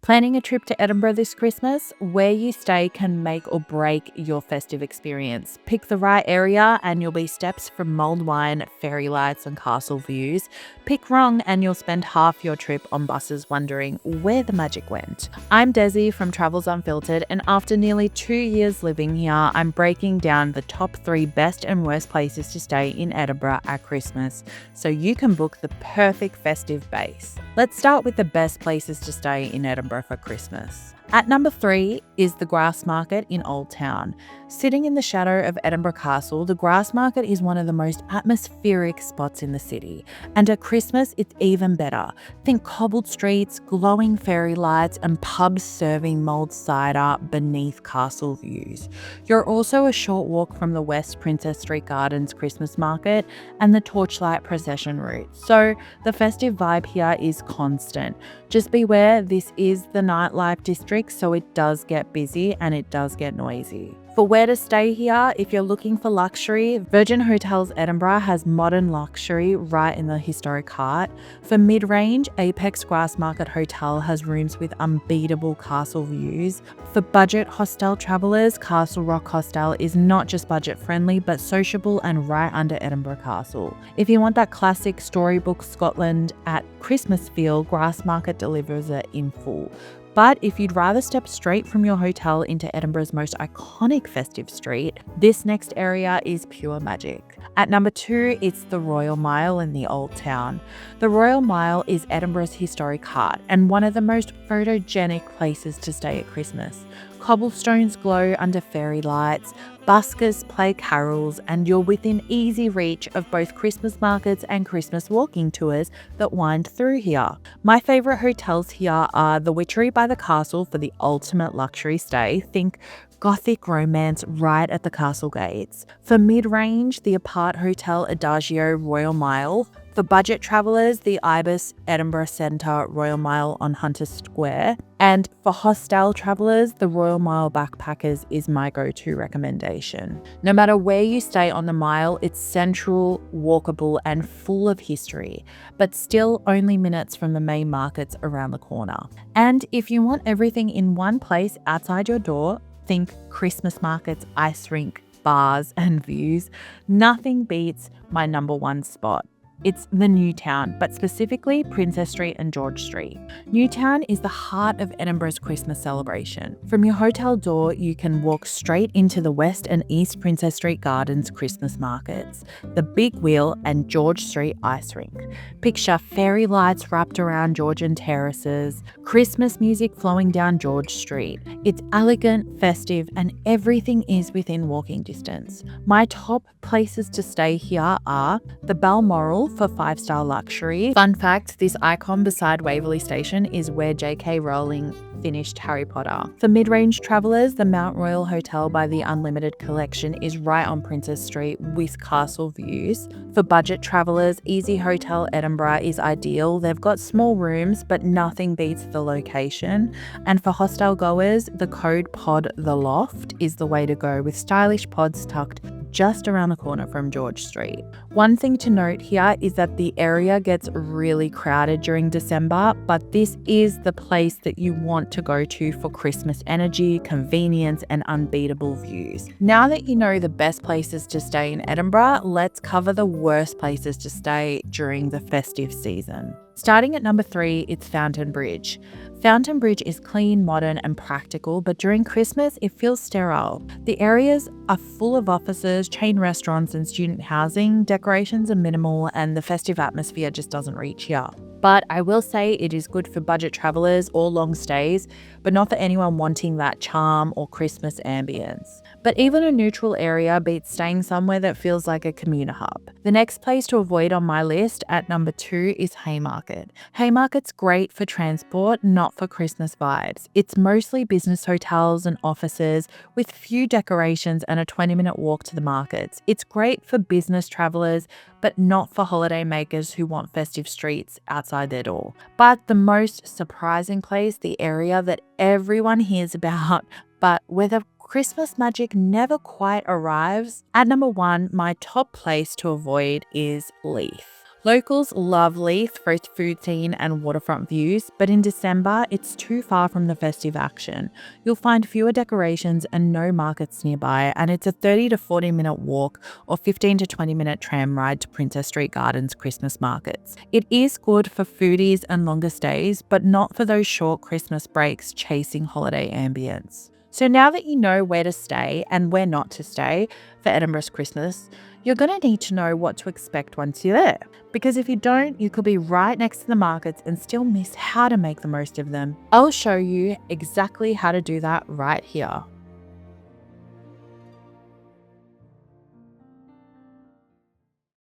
Planning a trip to Edinburgh this Christmas? Where you stay can make or break your festive experience. Pick the right area and you'll be steps from mulled wine, fairy lights, and castle views. Pick wrong and you'll spend half your trip on buses wondering where the magic went. I'm Desi from Travels Unfiltered, and after nearly 2 years living here, I'm breaking down the top 3 best and worst places to stay in Edinburgh at Christmas so you can book the perfect festive base. Let's start with the best places to stay in Edinburgh for Christmas. At number 3 is the Grassmarket in Old Town. Sitting in the shadow of Edinburgh Castle, the Grassmarket is one of the most atmospheric spots in the city. And at Christmas, it's even better. Think cobbled streets, glowing fairy lights, and pubs serving mulled cider beneath castle views. You're also a short walk from the West Princess Street Gardens Christmas Market and the Torchlight Procession route. So the festive vibe here is constant. Just beware, this is the nightlife district, so it does get busy and it does get noisy. For where to stay here, if you're looking for luxury, Virgin Hotels Edinburgh has modern luxury right in the historic heart. For mid-range, Apex Grassmarket Hotel has rooms with unbeatable castle views. For budget hostel travellers, Castle Rock Hostel is not just budget-friendly but sociable and right under Edinburgh Castle. If you want that classic storybook Scotland at Christmas feel, Grassmarket delivers it in full. But if you'd rather step straight from your hotel into Edinburgh's most iconic festive street, this next area is pure magic. At number 2, it's the Royal Mile in the Old Town. The Royal Mile is Edinburgh's historic heart and one of the most photogenic places to stay at Christmas. Cobblestones glow under fairy lights, buskers play carols, and you're within easy reach of both Christmas markets and Christmas walking tours that wind through here. My favourite hotels here are the Witchery by the Castle for the ultimate luxury stay. Think Gothic romance right at the castle gates. For mid-range, the Aparthotel Adagio Royal Mile. For budget travellers, the Ibis Edinburgh Centre Royal Mile on Hunter Square. And for hostel travellers, the Royal Mile Backpackers is my go-to recommendation. No matter where you stay on the mile, it's central, walkable, and full of history, but still only minutes from the main markets around the corner. And if you want everything in one place outside your door, think Christmas markets, ice rink, bars, and views, nothing beats my number 1 spot. It's the Newtown, but specifically Princess Street and George Street. Newtown is the heart of Edinburgh's Christmas celebration. From your hotel door, you can walk straight into the West and East Princess Street Gardens Christmas markets, the Big Wheel and George Street ice rink. Picture fairy lights wrapped around Georgian terraces, Christmas music flowing down George Street. It's elegant, festive, and everything is within walking distance. My top places to stay here are the Balmoral for 5-star luxury. Fun fact, this icon beside Waverley Station is where J.K. Rowling finished Harry Potter. For mid-range travellers, the Mount Royal Hotel by the Unlimited Collection is right on Princess Street with castle views. For budget travellers, Easy Hotel Edinburgh is ideal. They've got small rooms, but nothing beats the location. And for hostel goers, the Code Pod The Loft is the way to go, with stylish pods tucked just around the corner from George Street. One thing to note here is that the area gets really crowded during December, but this is the place that you want to go to for Christmas energy, convenience, and unbeatable views. Now that you know the best places to stay in Edinburgh, let's cover the worst places to stay during the festive season. Starting at number 3, it's Fountain Bridge. Fountain Bridge is clean, modern, and practical, but during Christmas, it feels sterile. The areas are full of offices, chain restaurants, and student housing. Decorations are minimal, and the festive atmosphere just doesn't reach here. But I will say it is good for budget travellers or long stays, but not for anyone wanting that charm or Christmas ambience. But even a neutral area beats staying somewhere that feels like a commuter hub. The next place to avoid on my list at number 2 is Haymarket. Haymarket's great for transport, not for Christmas vibes. It's mostly business hotels and offices with few decorations and a 20-minute walk to the markets. It's great for business travellers, but not for holiday makers who want festive streets outside their door. But the most surprising place, the area that everyone hears about, but where the Christmas magic never quite arrives. At number 1, my top place to avoid is Leith. Locals love Leith for its food scene and waterfront views, but in December, it's too far from the festive action. You'll find fewer decorations and no markets nearby, and it's a 30 to 40-minute walk or 15 to 20-minute tram ride to Princess Street Gardens Christmas markets. It is good for foodies and longer stays, but not for those short Christmas breaks chasing holiday ambience. So now that you know where to stay and where not to stay for Edinburgh's Christmas, you're going to need to know what to expect once you're there. Because if you don't, you could be right next to the markets and still miss how to make the most of them. I'll show you exactly how to do that right here.